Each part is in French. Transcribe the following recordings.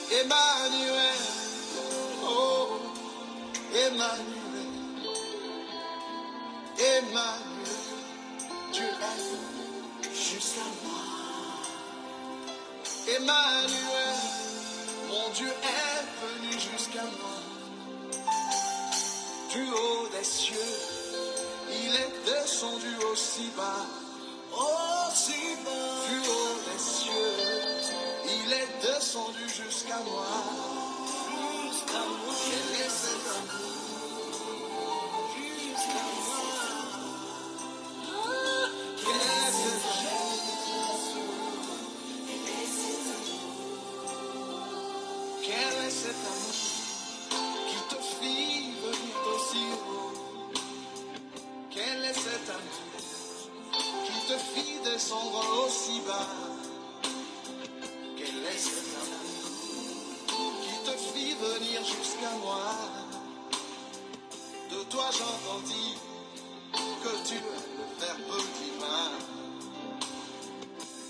Emmanuel, oh, Emmanuel, Emmanuel, tu es jusqu'à moi. Emmanuel, mon Dieu est venu jusqu'à moi. Du haut des cieux, il est descendu aussi bas. Aussi bas. Du haut des cieux, il est descendu jusqu'à moi. Jusqu'à moi. Quel est cet amour? Jusqu'à moi. Quel est cet amour? Quel est cet amour qui te fit venir d'aussi haut? Quel est cet amour qui te fit descendre aussi bas? Quel est cet amour qui te fit venir jusqu'à moi? De toi j'entendis que tu es le Verbe divin.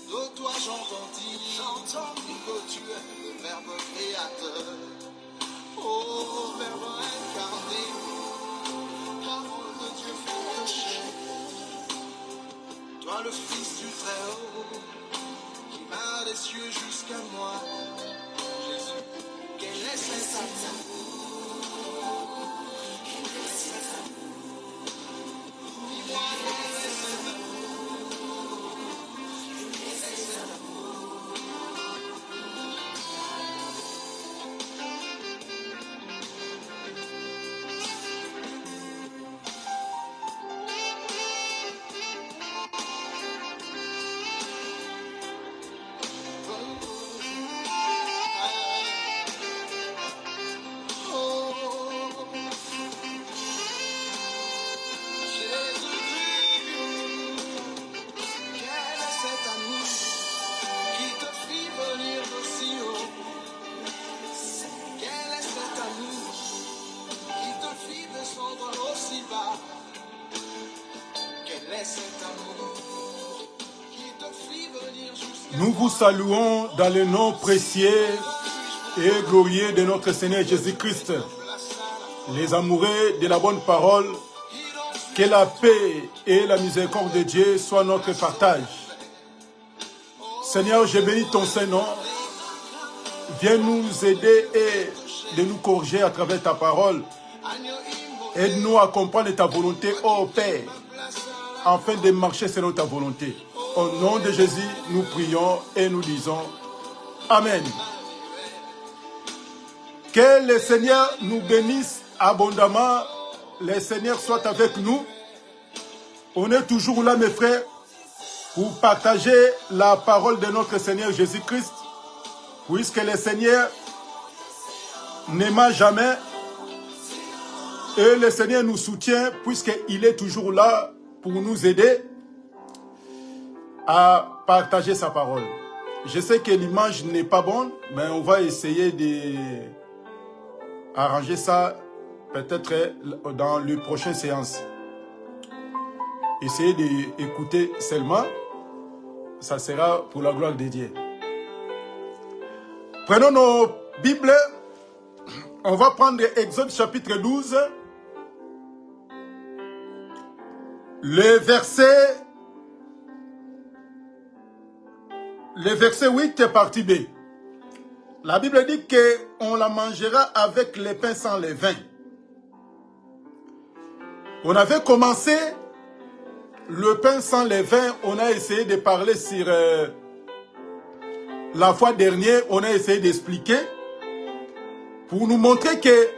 De toi j'entendis que tu es le Verbe créateur. Oh, Verbe incarné, parole de Dieu fait de chair. Toi le Fils du Très-Haut, qui va des cieux jusqu'à moi. Jésus, quel est cet amour? Quel est cet amour? Dis-moi, quel est cet amour? Nous vous saluons dans le nom précieux et glorieux de notre Seigneur Jésus-Christ. Les amoureux de la bonne parole, que la paix et la miséricorde de Dieu soient notre partage. Seigneur, je bénis ton Saint-Nom. Viens nous aider et de nous corriger à travers ta parole. Aide-nous à comprendre ta volonté, ô Père, afin de marcher selon ta volonté. Au nom de Jésus, nous prions et nous disons Amen. Que le Seigneur nous bénisse abondamment. Le Seigneur soit avec nous. On est toujours là, mes frères, pour partager la parole de notre Seigneur Jésus-Christ, puisque le Seigneur n'aima jamais et le Seigneur nous soutient puisqu'il est toujours là pour nous aider à partager sa parole. Je sais que l'image n'est pas bonne, mais on va essayer d'arranger ça peut-être dans les prochaines séances. Essayez d'écouter seulement, ça sera pour la gloire de Dieu. Prenons nos Bibles, on va prendre Exode chapitre 12, le verset 8, partie B. La Bible dit qu'on la mangera avec les pains sans levain. On avait commencé le pain sans levain, on a essayé de parler sur la fois dernière, on a essayé d'expliquer pour nous montrer que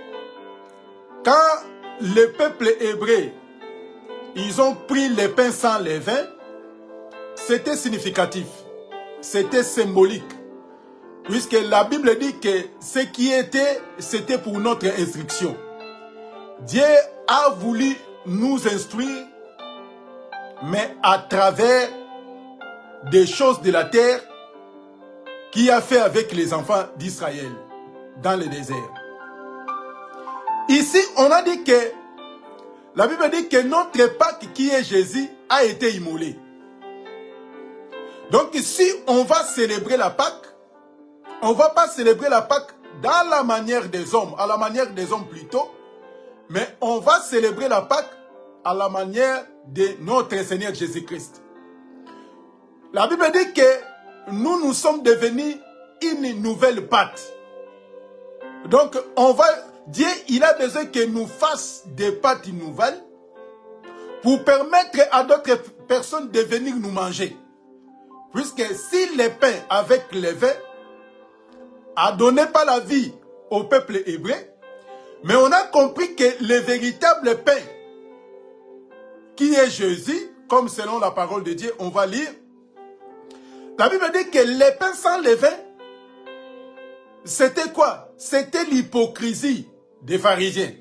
quand le peuple hébreu, ils ont pris les pains sans levain, c'était significatif. C'était symbolique, puisque la Bible dit que ce qui était, c'était pour notre instruction. Dieu a voulu nous instruire, mais à travers des choses de la terre qu'il a fait avec les enfants d'Israël dans le désert. Ici, on a dit que, la Bible dit que notre Pâque qui est Jésus a été immolé. Donc si on va célébrer la Pâque, on ne va pas célébrer la Pâque dans la manière des hommes, à la manière des hommes plutôt, mais on va célébrer la Pâque à la manière de notre Seigneur Jésus-Christ. La Bible dit que nous sommes devenus une nouvelle pâte. Donc, Dieu, il a besoin que nous fassions des pâtes nouvelles pour permettre à d'autres personnes de venir nous manger. Puisque si le pain avec le vin a donné pas la vie au peuple hébreu, mais on a compris que le véritable pain, qui est Jésus, comme selon la parole de Dieu, on va lire, la Bible dit que le pain sans levain, c'était quoi? C'était l'hypocrisie des pharisiens.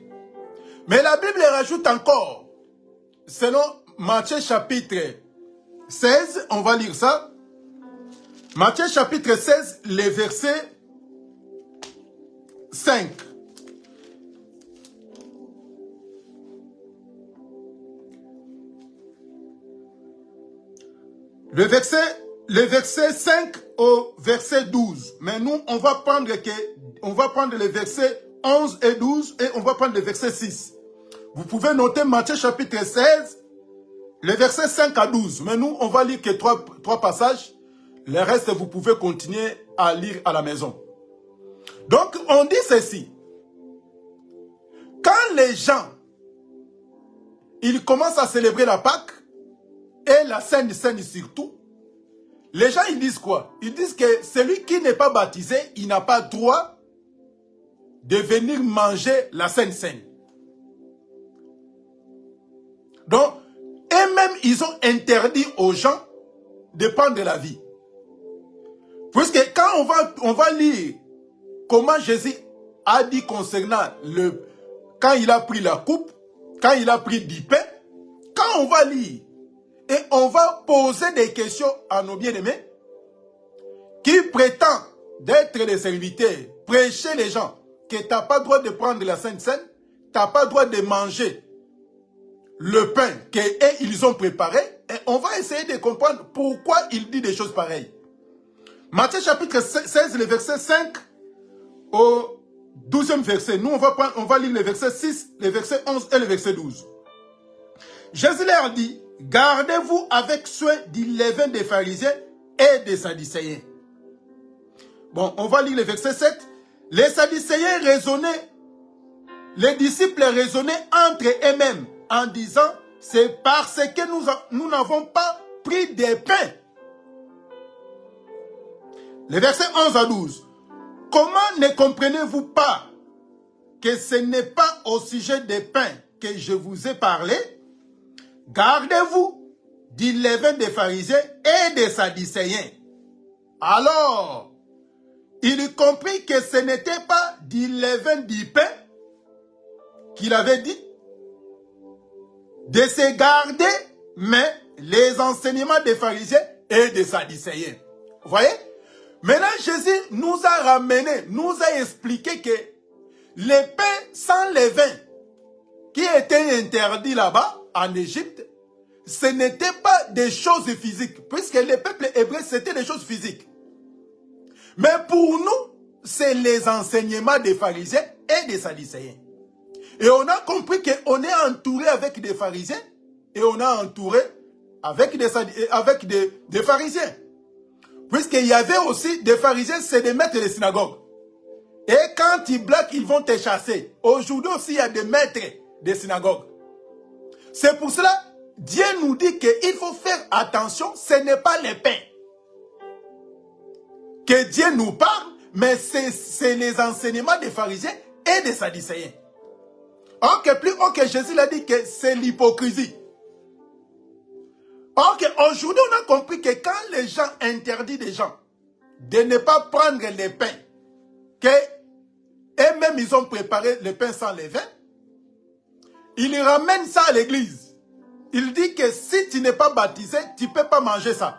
Mais la Bible rajoute encore, selon Matthieu chapitre 16, on va lire ça. Matthieu chapitre 16, le verset 5. Le verset 5 au verset 12. Mais nous, on va prendre les versets 11 et 12 et on va prendre le verset 6. Vous pouvez noter Matthieu chapitre 16, les versets 5 à 12. Mais nous, on va lire que trois passages. Le reste, vous pouvez continuer à lire à la maison. Donc, on dit ceci. Quand les gens, ils commencent à célébrer la Pâque, et la Sainte Seine surtout, les gens, ils disent quoi? Ils disent que celui qui n'est pas baptisé, il n'a pas droit de venir manger la Sainte Seine. Donc, eux-mêmes, ils ont interdit aux gens de prendre la vie. Puisque quand on va lire comment Jésus a dit concernant quand il a pris la coupe, quand il a pris du pain, quand on va lire, et on va poser des questions à nos bien-aimés qui prétendent d'être les serviteurs, prêcher les gens que tu n'as pas le droit de prendre la Sainte Seine, tu n'as pas le droit de manger le pain qu'ils ont préparé, et on va essayer de comprendre pourquoi il dit des choses pareilles. Matthieu chapitre 16, le verset 5 au 12e verset. Nous, on va lire le verset 6, le verset 11 et le verset 12. Jésus leur dit, gardez-vous avec soin du levain des pharisiens et des sadducéens. Bon, on va lire le verset 7. Les sadducéens raisonnaient, les disciples raisonnaient entre eux-mêmes en disant, c'est parce que nous n'avons pas pris des pains. Les versets 11 à 12. Comment ne comprenez-vous pas que ce n'est pas au sujet des pains que je vous ai parlé? Gardez-vous du levain des pharisiens et des sadducéens. Alors, il comprit que ce n'était pas du levain du pain qu'il avait dit de se garder, mais les enseignements des pharisiens et des sadducéens. Vous voyez? Maintenant, Jésus nous a ramené, nous a expliqué que les pains sans levain qui étaient interdits là-bas, en Égypte, ce n'était pas des choses physiques, puisque les peuples hébreux, c'était des choses physiques. Mais pour nous, c'est les enseignements des pharisiens et des sadducéens. Et on a compris qu'on est entouré avec des pharisiens et on a entouré avec des pharisiens. Puisqu'il y avait aussi des pharisiens, c'est des maîtres des synagogues. Et quand ils blaguent, ils vont te chasser. Aujourd'hui aussi, il y a des maîtres des synagogues. C'est pour cela, Dieu nous dit qu'il faut faire attention, ce n'est pas les pains que Dieu nous parle, mais c'est les enseignements des pharisiens et des sadducéens. Or que Jésus l'a dit que c'est l'hypocrisie. Or qu'aujourd'hui on a compris que quand les gens interdisent des gens de ne pas prendre les pains, qu'eux-mêmes ils ont préparé le pain sans levain, ils ramènent ça à l'église. Il dit que si tu n'es pas baptisé, tu ne peux pas manger ça.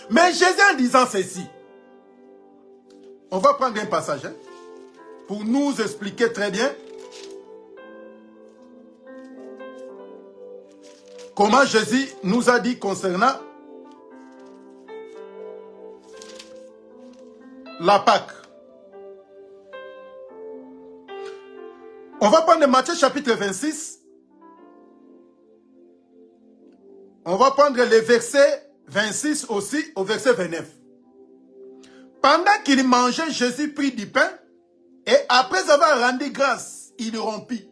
Mais Jésus en disant ceci, on va prendre un passage pour nous expliquer très bien comment Jésus nous a dit concernant la Pâque. On va prendre Matthieu chapitre 26. On va prendre les versets 26 aussi au verset 29. Pendant qu'il mangeait, Jésus prit du pain et après avoir rendu grâce, il le rompit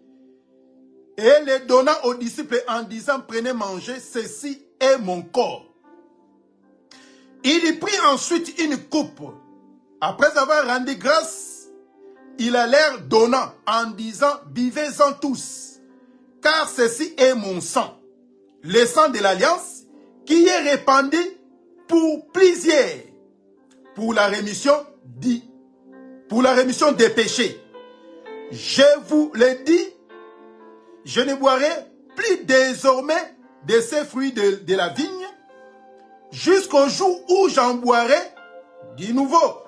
et le donna aux disciples en disant, prenez, mangez, ceci est mon corps. Il y prit ensuite une coupe. Après avoir rendu grâce, il a l'air donnant en disant, buvez-en tous, car ceci est mon sang, le sang de l'alliance, qui est répandu pour plusieurs, pour la rémission des péchés. Je vous le dis, je ne boirai plus désormais de ces fruits de la vigne, jusqu'au jour où j'en boirai du nouveau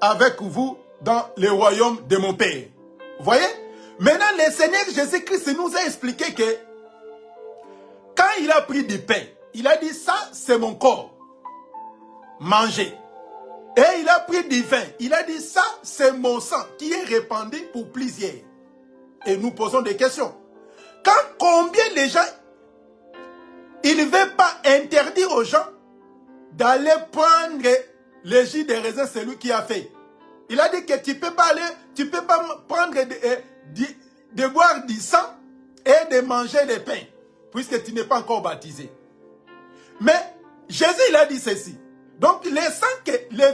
avec vous dans le royaume de mon Père. Vous voyez? Maintenant, le Seigneur Jésus-Christ nous a expliqué que quand il a pris du pain, il a dit, ça c'est mon corps, mangez. Et il a pris du vin, il a dit, ça c'est mon sang qui est répandu pour plusieurs. Et nous posons des questions. Combien les gens, il ne veut pas interdire aux gens d'aller prendre le jus de raisin, c'est lui qui a fait. Il a dit que tu ne peux pas prendre de boire du sang et de manger le pain, puisque tu n'es pas encore baptisé. Mais Jésus, il a dit ceci. Donc, le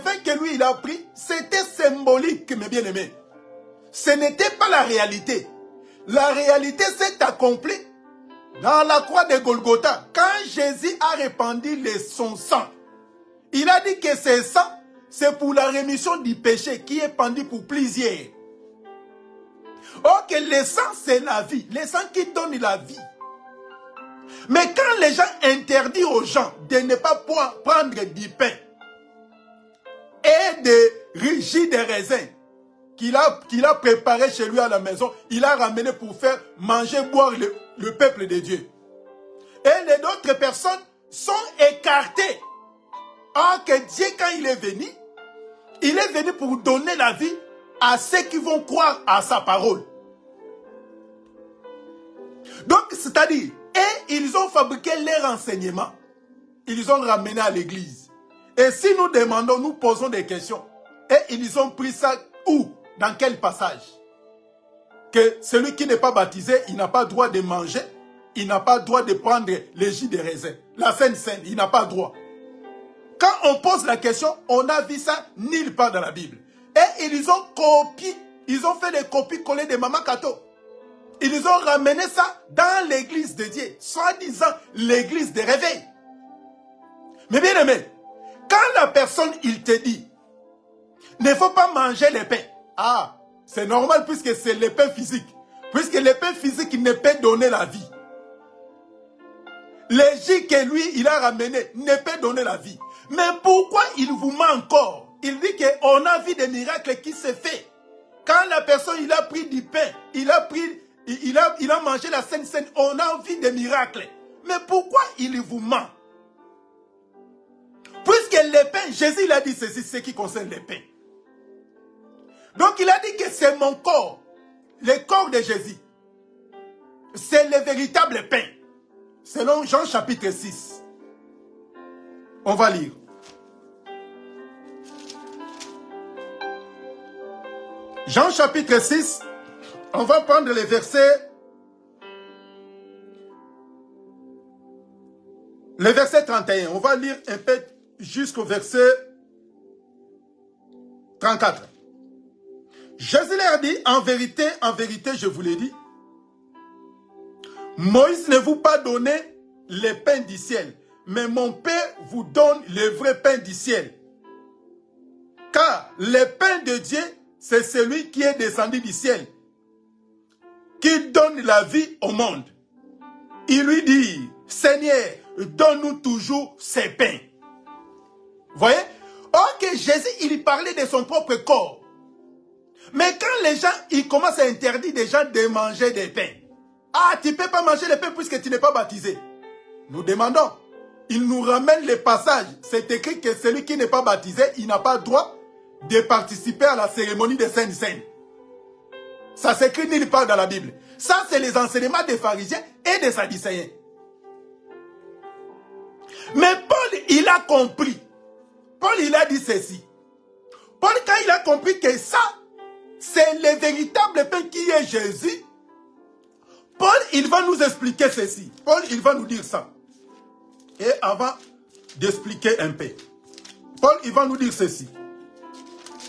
vin que lui, il a pris, c'était symbolique, mes bien-aimés. Ce n'était pas la réalité. La réalité s'est accomplie dans la croix de Golgotha. Quand Jésus a répandu son sang, il a dit que ce sang, c'est pour la rémission du péché qui est pendu pour plusieurs. Or que le sang, c'est la vie. Le sang qui donne la vie. Mais quand les gens interdisent aux gens de ne pas prendre du pain et de jus de raisin qu'il a préparé chez lui à la maison, il a ramené pour faire manger, boire le peuple de Dieu. Et les autres personnes sont écartées. Or que Dieu, quand il est venu pour donner la vie à ceux qui vont croire à sa parole. Donc, c'est-à-dire, et ils ont fabriqué leur enseignement. Ils les ont ramenés à l'église. Et si nous demandons, nous posons des questions. Et ils ont pris ça où? Dans quel passage? Que celui qui n'est pas baptisé, il n'a pas droit de manger. Il n'a pas droit de prendre les jus de raisin. La Sainte Seine, il n'a pas droit. Quand on pose la question, on a vu ça nulle part dans la Bible. Et ils ont copié, ils ont fait des copies-collées de Maman Kato. Ils ont ramené ça dans l'église de Dieu, soi-disant l'église de réveil. Mais bien aimé, quand la personne, il te dit, ne faut pas manger le pain. Ah, c'est normal puisque c'est le pain physique. Puisque le pain physique ne peut donner la vie. Le jus que lui, il a ramené ne peut donner la vie. Mais pourquoi il vous ment encore? Il dit qu'on a vu des miracles qui se font. Quand la personne, il a pris du pain, il a mangé la Sainte Seine, on a vu des miracles. Mais pourquoi il vous ment? Puisque le pain, Jésus il a dit ceci, ce qui concerne le pain. Donc il a dit que c'est mon corps, le corps de Jésus. C'est le véritable pain. Selon Jean chapitre 6. On va lire. Jean chapitre 6, on va prendre les versets. Le verset 31, on va lire un peu jusqu'au verset 34. Jésus leur dit, en vérité, je vous l'ai dit, Moïse ne vous pas donné le pain du ciel, mais mon Père vous donne le vrai pain du ciel. Car le pain de Dieu, c'est celui qui est descendu du ciel, qui donne la vie au monde. Il lui dit, Seigneur, donne-nous toujours ces pains. Vous voyez? Or que Jésus, il parlait de son propre corps. Mais quand les gens, ils commencent à interdire des gens de manger des pains. Ah, tu ne peux pas manger les pains puisque tu n'es pas baptisé. Nous demandons. Il nous ramène les passages. C'est écrit que celui qui n'est pas baptisé, il n'a pas droit de participer à la cérémonie des Saintes Seines. Ça s'écrit nulle part dans la Bible. Ça, c'est les enseignements des pharisiens et des sadducéens. Mais Paul, il a compris. Paul, il a dit ceci. Paul, quand il a compris que ça, c'est le véritable pain qui est Jésus, Paul, il va nous expliquer ceci. Paul, il va nous dire ça. Et avant d'expliquer un peu, Paul, il va nous dire ceci.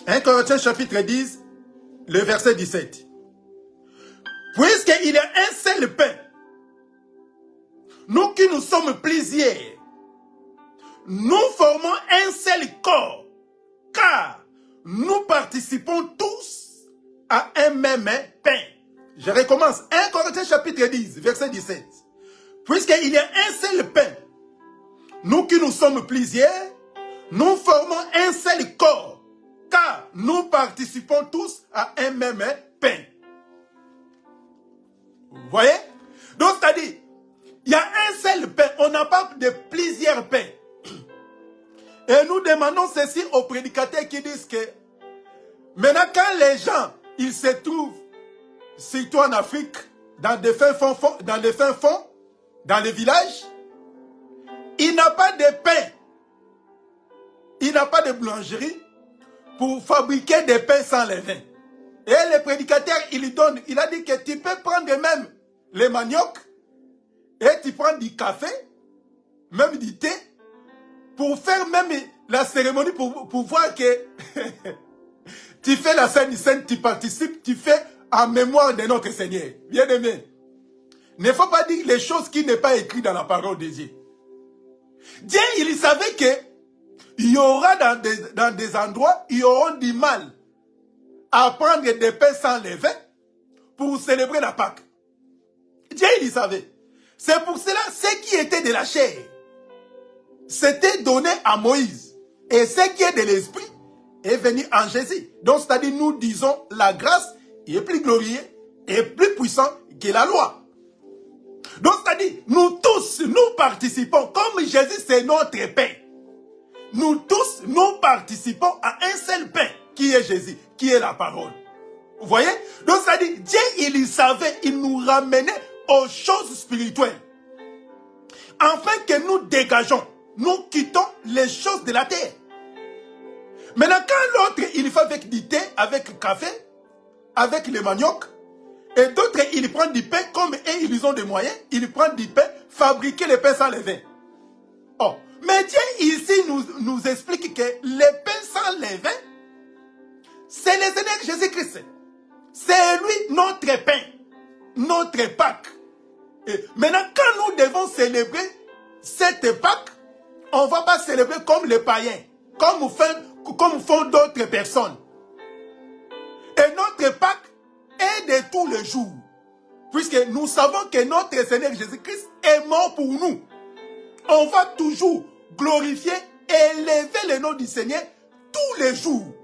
1 Corinthiens chapitre 10, le verset 17. Puisqu'il y a un seul pain, nous qui nous sommes plusieurs, nous formons un seul corps, car nous participons tous à un même pain. Je recommence. 1 Corinthiens chapitre 10, verset 17. Puisqu'il y a un seul pain, nous qui nous sommes plusieurs, nous formons un seul corps, car nous participons tous à un même pain. Vous voyez? Donc, c'est-à-dire, il y a un seul pain, on n'a pas de plusieurs pains. Et nous demandons ceci aux prédicateurs qui disent que maintenant, quand les gens, ils se trouvent, surtout en Afrique, dans des fins fonds, dans les villages, il n'a pas de pain, il n'a pas de boulangerie pour fabriquer des pains sans levain. Et le prédicateur, il a dit que tu peux prendre même les maniocs et tu prends du café, même du thé, pour faire même la cérémonie, pour voir que tu fais la Sainte Seine, tu participes, tu fais en mémoire de notre Seigneur. Bien-aimé, ne faut pas dire les choses qui n'est pas écrites dans la parole de Dieu. Dieu, il savait que il y aura dans des endroits, il y aura du mal à prendre des pains sans levain pour célébrer la Pâque. Dieu, il savait. C'est pour cela, ce qui était de la chair, c'était donné à Moïse. Et ce qui est de l'esprit est venu en Jésus. Donc, c'est-à-dire, nous disons, la grâce est plus glorieuse et plus puissante que la loi. Donc, c'est-à-dire, nous tous, nous participons, comme Jésus, c'est notre pain. Nous tous, nous participons à un seul pain, qui est Jésus, qui est la parole. Vous voyez? Donc, c'est-à-dire, Dieu, il savait, il nous ramenait aux choses spirituelles. Afin que nous dégageons, nous quittons les choses de la terre. Maintenant, quand l'autre, il fait avec du thé, avec le café, avec le manioc, et d'autres, ils prennent du pain, comme eux, ils ont des moyens, ils prennent du pain, fabriquer le pain sans levain. Oh, mais Dieu ici nous explique que le pain sans levain, c'est le Seigneur Jésus-Christ. C'est lui notre pain, notre Pâque. Et maintenant, quand nous devons célébrer cette Pâque, on ne va pas célébrer comme les païens, comme font d'autres personnes. Et notre Pâque est de tous les jours. Puisque nous savons que notre Seigneur Jésus-Christ est mort pour nous. On va toujours glorifier et élever le nom du Seigneur tous les jours.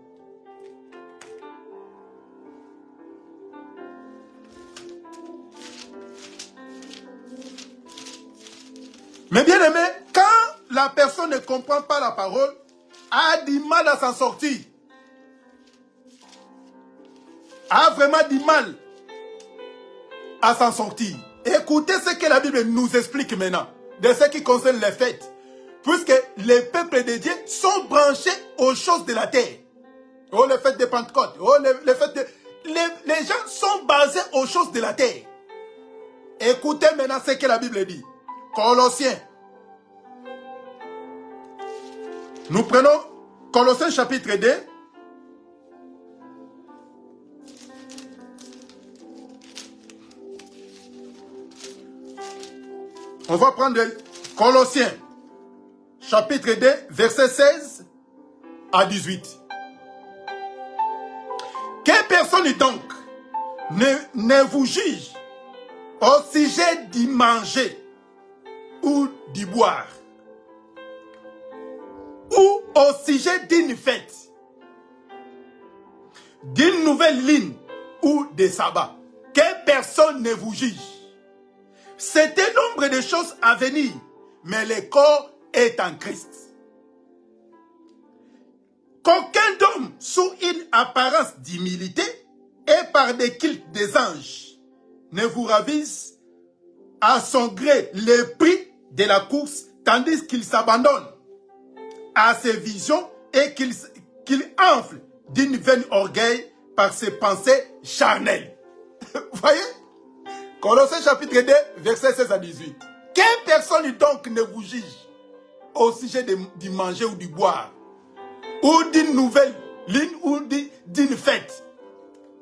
Mais bien aimé, quand la personne ne comprend pas la parole, a du mal à s'en sortir. A vraiment du mal à s'en sortir. Écoutez ce que la Bible nous explique maintenant, de ce qui concerne les fêtes. Puisque les peuples de Dieu sont branchés aux choses de la terre. Oh, les fêtes de Pentecôte. Oh, les fêtes de... Les gens sont basés aux choses de la terre. Écoutez maintenant ce que la Bible dit. Colossiens. Nous prenons Colossiens chapitre 2. On va prendre Colossiens chapitre 2, verset 16 à 18. Que personne donc ne vous juge au sujet d'y manger ou d'y boire, ou au sujet d'une fête, d'une nouvelle ligne ou des sabbats. Que personne ne vous juge. C'est un nombre de choses à venir, mais le corps est en Christ. qu'aucun homme sous une apparence d'humilité et par des cultes des anges ne vous ravisse à son gré le prix de la course, tandis qu'il s'abandonne à ses visions et qu'il enfle d'une vaine orgueil par ses pensées charnelles. Vous voyez? Colossiens chapitre 2, versets 16 à 18. Quelle personne donc ne vous juge au sujet du manger ou du boire, ou d'une nouvelle ligne, ou d'une fête,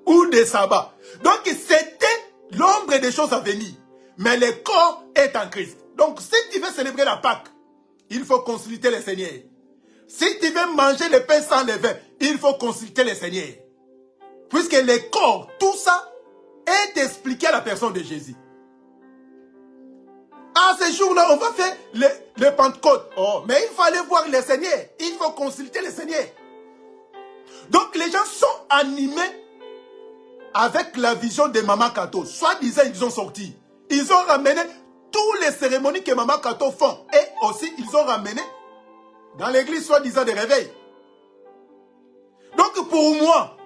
ou des sabbats. Donc c'était l'ombre des choses à venir. Mais le corps est en Christ. Donc si tu veux célébrer la Pâque, il faut consulter le Seigneur. Si tu veux manger le pain sans levain, il faut consulter le Seigneur. Puisque le corps, tout ça, est expliqué à la personne de Jésus. À ce jour-là, on va faire le Pentecôte. Oh, mais il fallait voir le Seigneur. Il faut consulter le Seigneur. Donc les gens sont animés avec la vision de Maman Kato. Soit-disant, ils ont sorti. Ils ont ramené toutes les cérémonies que Maman Kato font. Et aussi, ils ont ramené dans l'église soi-disant de réveil. Donc pour moi,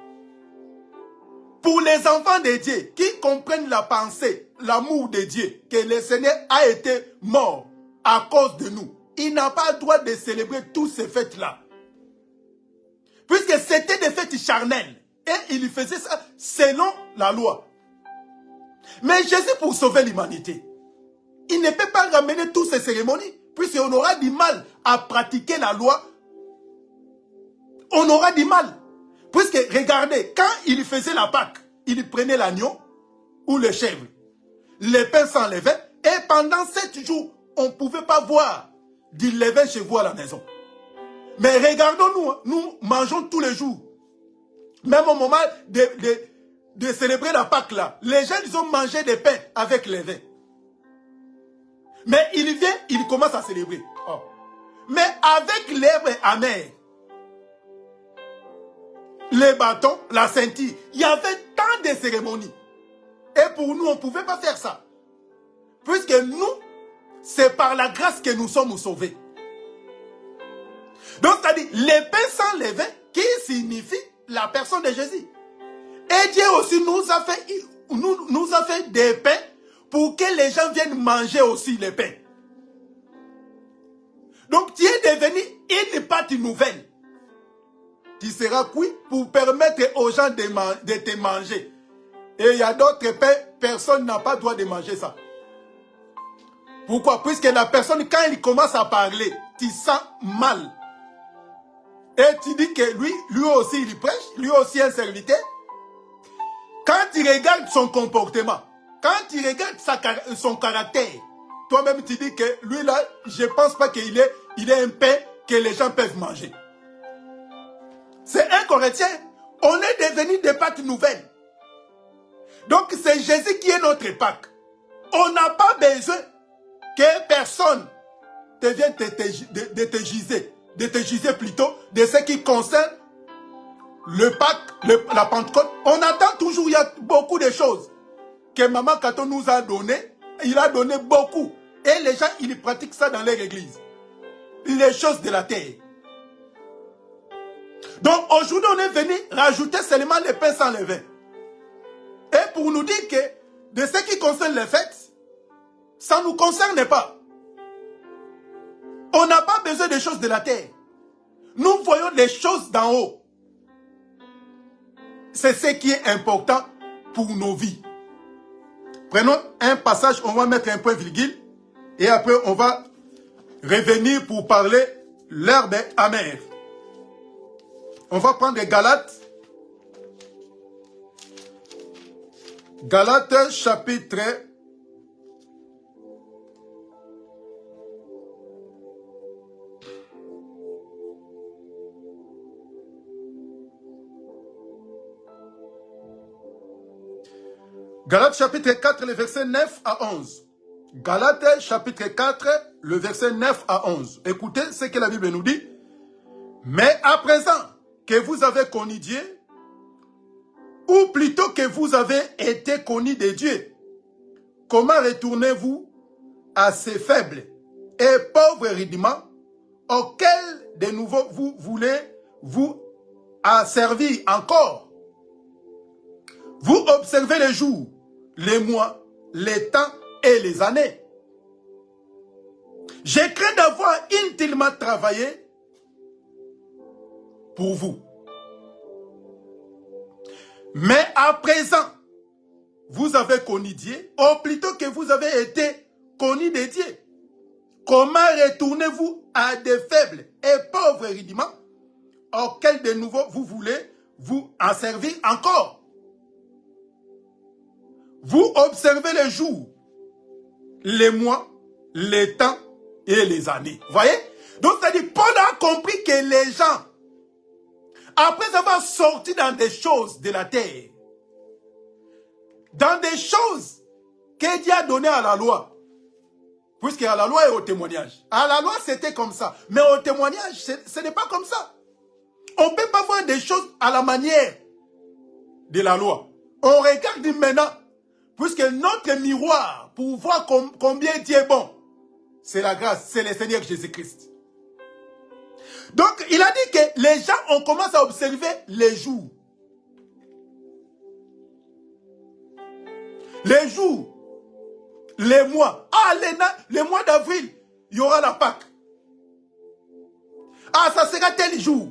pour les enfants de Dieu qui comprennent la pensée, l'amour de Dieu, que le Seigneur a été mort à cause de nous, il n'a pas le droit de célébrer toutes ces fêtes-là. Puisque c'était des fêtes charnelles. Et il faisait ça selon la loi. Mais Jésus, pour sauver l'humanité, il ne peut pas ramener toutes ces cérémonies, puisqu'on aura du mal à pratiquer la loi. On aura du mal. Puisque, regardez, quand il faisait la Pâque, il prenait l'agneau ou le chèvre, le pain sans levain, et pendant 7 jours, on ne pouvait pas voir du levain chez vous à la maison. Mais regardons-nous, nous mangeons tous les jours. Même au moment de célébrer la Pâque là, les gens ils ont mangé des pains avec levain. Mais il vient, il commence à célébrer. Oh. Mais avec l'herbe amère, les bâtons, la ceinture, il y avait tant de cérémonies. Et pour nous, on ne pouvait pas faire ça. Puisque nous, c'est par la grâce que nous sommes sauvés. Donc, c'est-à-dire, les pains sans levain, qui signifie la personne de Jésus. Et Dieu aussi nous a fait des pains pour que les gens viennent manger aussi les pains. Donc, tu es devenu une pâte nouvelle. Tu seras cuit pour permettre aux gens de te manger. Et il y a d'autres pains, personne n'a pas le droit de manger ça. Pourquoi? Puisque la personne, quand il commence à parler, tu sens mal. Et tu dis que lui aussi il prêche, lui aussi un serviteur. Quand tu regardes son comportement, quand tu regardes son caractère, toi-même tu dis que lui là, je ne pense pas qu'il est un pain que les gens peuvent manger. C'est un chrétien. On est devenu des Pâques nouvelles. Donc c'est Jésus qui est notre Pâque. On n'a pas besoin que personne te vienne de te giser. De te juger plutôt de ce qui concerne le Pâques, la Pentecôte. On attend toujours, il y a beaucoup de choses que Maman Kato nous a donné. Il a donné beaucoup. Et les gens, ils pratiquent ça dans leur église. Les choses de la terre. Donc aujourd'hui, on est venu rajouter seulement les pains sans levain. Et pour nous dire que de ce qui concerne les fêtes, ça ne nous concerne pas. On n'a pas besoin des choses de la terre. Nous voyons les choses d'en haut. C'est ce qui est important pour nos vies. Prenons un passage, on va mettre un point virgule. Et après, on va revenir pour parler l'herbe amère. On va prendre Galates. Galates chapitre 4, le verset 9 à 11. Galates chapitre 4, le verset 9 à 11. Écoutez ce que la Bible nous dit. Mais à présent que vous avez connu Dieu, ou plutôt que vous avez été connu de Dieu, comment retournez-vous à ces faibles et pauvres rudiments auxquels de nouveau vous voulez vous à servir encore. Vous observez les jours, les mois, les temps et les années. J'ai craint d'avoir inutilement travaillé pour vous. Mais à présent, vous avez connu Dieu, ou plutôt que vous avez été connu de Dieu. Comment retournez-vous à des faibles et pauvres rudiments auxquels de nouveau vous voulez vous en servir encore? Vous observez les jours, les mois, les temps et les années. Voyez? Donc, c'est-à-dire, Paul a compris que les gens, après avoir sorti dans des choses de la terre, dans des choses que Dieu a données à la loi, puisque à la loi et au témoignage. À la loi, c'était comme ça. Mais au témoignage, ce n'est pas comme ça. On ne peut pas voir des choses à la manière de la loi. On regarde maintenant, puisque notre miroir, pour voir combien Dieu est bon, c'est la grâce, c'est le Seigneur Jésus-Christ. Donc, il a dit que les gens, on commence à observer les jours. Les jours, les mois. Ah, les mois d'avril, il y aura la Pâque. Ah, ça sera tel jour.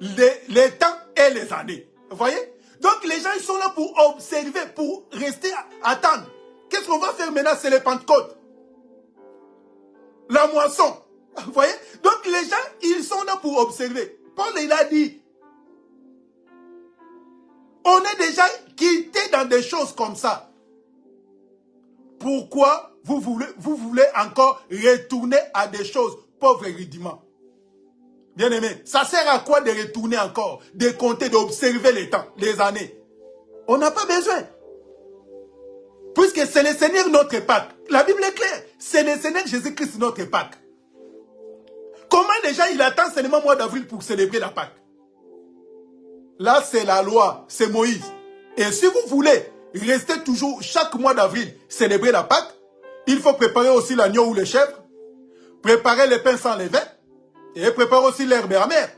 Les temps et les années. Vous voyez? Donc, les gens, ils sont là pour observer, pour rester, attendre. Qu'est-ce qu'on va faire maintenant? C'est les Pentecôtes. La moisson. Vous voyez? Donc, les gens, ils sont là pour observer. Paul, il a dit, on est déjà quitté dans des choses comme ça. Pourquoi vous voulez encore retourner à des choses pauvres et rudiments? Bien aimé, ça sert à quoi de retourner encore, de compter, d'observer les temps, les années? On n'a pas besoin. Puisque c'est le Seigneur notre Pâque. La Bible est claire. C'est le Seigneur Jésus-Christ notre Pâque. Comment les gens, ils attendent seulement le mois d'avril pour célébrer la Pâque? Là, c'est la loi, c'est Moïse. Et si vous voulez rester toujours chaque mois d'avril célébrer la Pâque, il faut préparer aussi l'agneau ou les chèvres, préparer les pains sans levain, et préparer aussi l'herbe amère,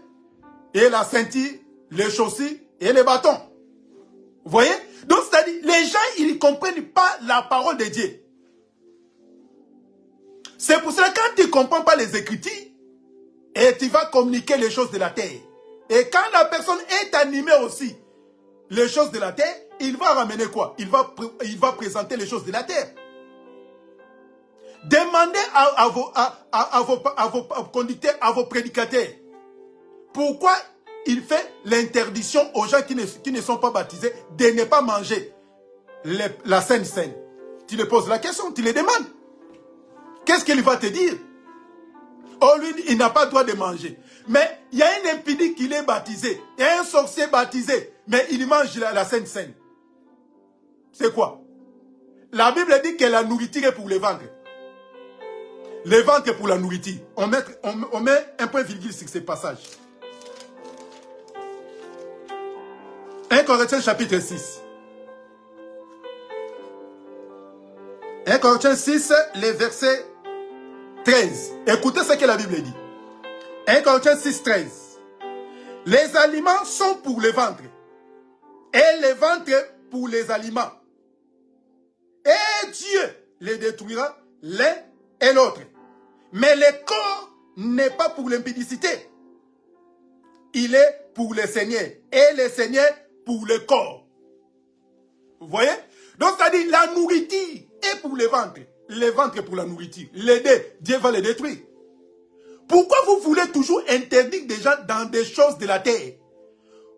et la ceinture, les chaussures et les bâtons. Vous voyez? Donc, c'est-à-dire, les gens, ils ne comprennent pas la parole de Dieu. C'est pour cela que quand tu ne comprends pas les Écritures, et tu vas communiquer les choses de la terre. Et quand la personne est animée aussi, les choses de la terre, il va ramener quoi? Il va présenter les choses de la terre. Demandez à vos conducteurs, à vos prédicateurs, pourquoi il fait l'interdiction aux gens qui ne sont pas baptisés de ne pas manger la Sainte Seine. Tu les poses la question, tu les demandes. Qu'est-ce qu'il va te dire? Oh, lui, il n'a pas le droit de manger. Mais il y a un impudique qui est baptisé. Il y a un sorcier baptisé. Mais il mange la Sainte Seine. C'est quoi? La Bible dit que la nourriture est pour le ventre. Le ventre est pour la nourriture. On met un point virgule sur ce passage. 1 Corinthiens chapitre 6. 1 Corinthiens 6, les versets 13. Écoutez ce que la Bible dit. 1 Corinthiens 6, 13. Les aliments sont pour le ventre. Et le ventre pour les aliments. Et Dieu les détruira l'un et l'autre. Mais le corps n'est pas pour l'impudicité. Il est pour le Seigneur. Et le Seigneur pour le corps. Vous voyez? Donc, c'est-à-dire, la nourriture est pour le ventre pour la nourriture. Les deux, Dieu va les détruire. Pourquoi vous voulez toujours interdire des gens dans des choses de la terre?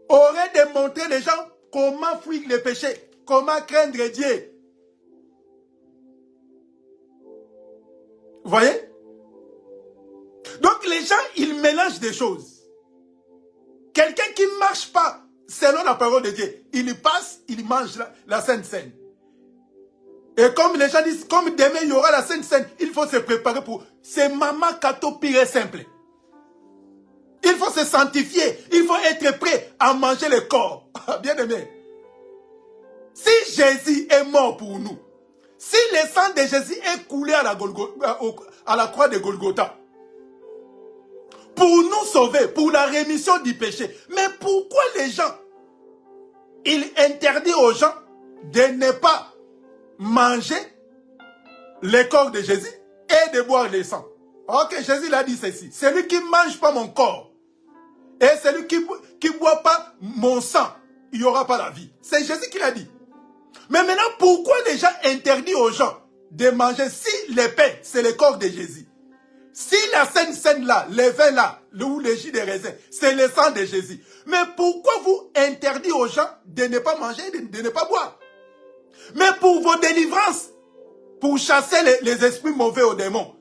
Aurait de montrer les gens comment fuir les péchés, comment craindre Dieu. Vous voyez? Donc les gens, ils mélangent des choses. Quelqu'un qui ne marche pas selon la parole de Dieu, il passe, il mange la Sainte Seine. Et comme les gens disent, comme demain il y aura la Sainte Seine, il faut se préparer pour... C'est maman cato pire et simple. Il faut se sanctifier, il faut être prêt à manger le corps. Bien aimé. Si Jésus est mort pour nous, si le sang de Jésus est coulé à la croix de Golgotha, pour nous sauver, pour la rémission du péché. Mais pourquoi les gens, ils interdisent aux gens de ne pas manger le corps de Jésus et de boire le sang? Ok, Jésus l'a dit ceci. Celui qui ne mange pas mon corps et celui qui ne boit pas mon sang, il n'y aura pas la vie. C'est Jésus qui l'a dit. Mais maintenant, pourquoi les gens interdisent aux gens de manger si le pain, c'est le corps de Jésus? Si la scène là, le vin là, ou le jus de raisin, c'est le sang de Jésus. Mais pourquoi vous interdisez aux gens de ne pas manger, de ne pas boire? Mais pour vos délivrances, pour chasser les esprits mauvais aux démons,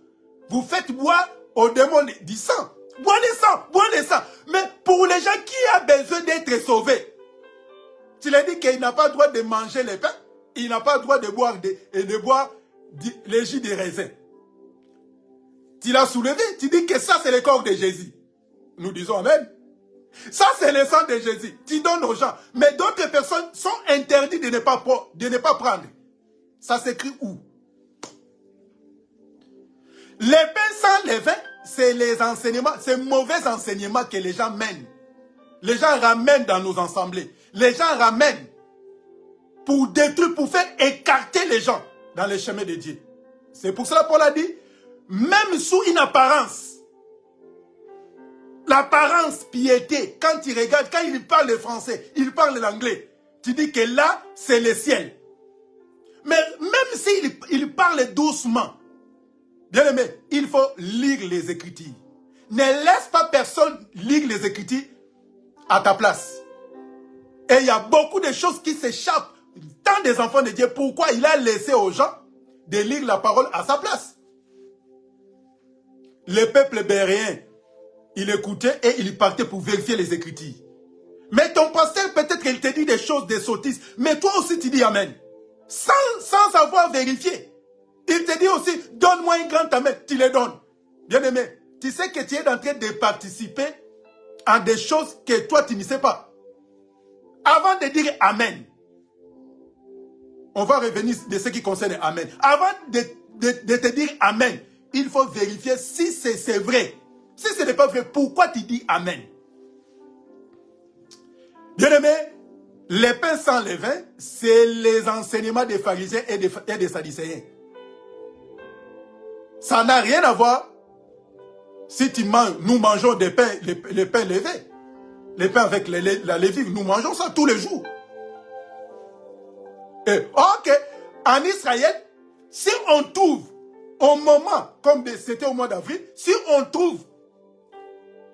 vous faites boire aux démons du sang. Boire du sang, boire du sang. Mais pour les gens qui ont besoin d'être sauvés, tu leur dis qu'il n'a pas le droit de manger les pains, il n'a pas le droit de boire les jus de raisin. Tu l'as soulevé, tu dis que ça c'est le corps de Jésus. Nous disons Amen. Ça c'est le sang de Jésus. Tu donnes aux gens. Mais d'autres personnes sont interdites de ne pas prendre. Ça s'écrit où? Les pains sans les vins, c'est les enseignements, c'est mauvais enseignements que les gens mènent. Les gens ramènent dans nos assemblées. Les gens ramènent pour détruire, pour faire écarter les gens dans les chemins de Dieu. C'est pour cela que Paul a dit, même sous une apparence, l'apparence piété, quand il regarde, quand il parle le français, il parle l'anglais, tu dis que là, c'est le ciel. Mais même s'il parle doucement, bien aimé, il faut lire les Écritures. Ne laisse pas personne lire les Écritures à ta place. Et il y a beaucoup de choses qui s'échappent. Tant des enfants de Dieu, pourquoi il a laissé aux gens de lire la parole à sa place? Le peuple béréen, il écoutait et il partait pour vérifier les Écritures. Mais ton pasteur, peut-être qu'il te dit des choses, des sottises, mais toi aussi tu dis Amen. Sans avoir vérifié. Il te dit aussi, donne-moi un grand Amen, tu le donnes. Bien aimé, tu sais que tu es en train de participer à des choses que toi tu ne sais pas. Avant de dire Amen, on va revenir de ce qui concerne Amen. Avant de te dire Amen, il faut vérifier si c'est vrai. Si ce n'est pas vrai, pourquoi tu dis Amen? Bien aimé, les pains sans levain, c'est les enseignements des pharisiens et des sadducéens. Ça n'a rien à voir si nous mangeons des pains, les pains levés. Les pains avec la levure, nous mangeons ça tous les jours. Et, ok, en Israël, si on trouve au moment, comme c'était au mois d'avril, si on trouve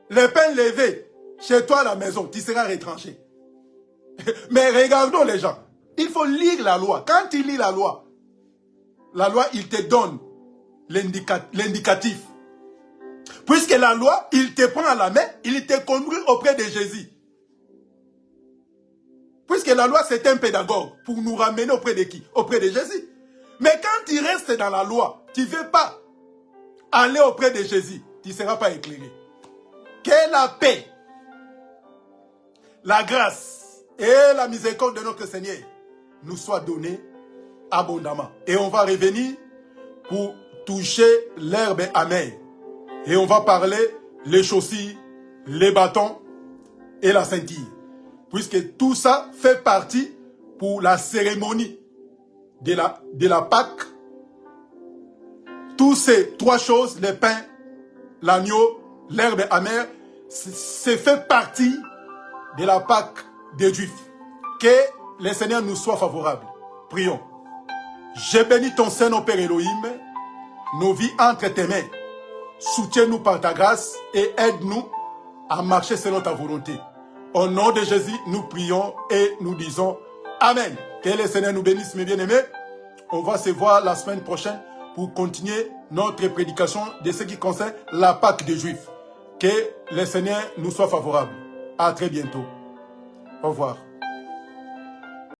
le pain levé chez toi à la maison, tu seras retranché. Mais regardons les gens. Il faut lire la loi. Quand tu lis la loi, il te donne l'indicatif. Puisque la loi, il te prend à la main, il te conduit auprès de Jésus. Puisque la loi, c'est un pédagogue pour nous ramener auprès de qui? Auprès de Jésus. Mais quand tu restes dans la loi, tu ne veux pas aller auprès de Jésus, tu ne seras pas éclairé. Que la paix, la grâce et la miséricorde de notre Seigneur nous soient données abondamment. Et on va revenir pour toucher l'herbe amère. Et on va parler les chaussures, les bâtons et la ceinture. Puisque tout ça fait partie pour la cérémonie de la Pâque. Toutes ces trois choses, le pain, l'agneau, l'herbe amère, c'est fait partie de la Pâque des Juifs. Que le Seigneur nous soit favorable. Prions. Je bénis ton Saint-Nom, Père Elohim, nos vies entre tes mains. Soutiens-nous par ta grâce et aide-nous à marcher selon ta volonté. Au nom de Jésus, nous prions et nous disons Amen. Que le Seigneur nous bénisse, mes bien-aimés. On va se voir la semaine prochaine pour continuer notre prédication de ce qui concerne la Pâque des Juifs. Que le Seigneur nous soit favorable. À très bientôt. Au revoir.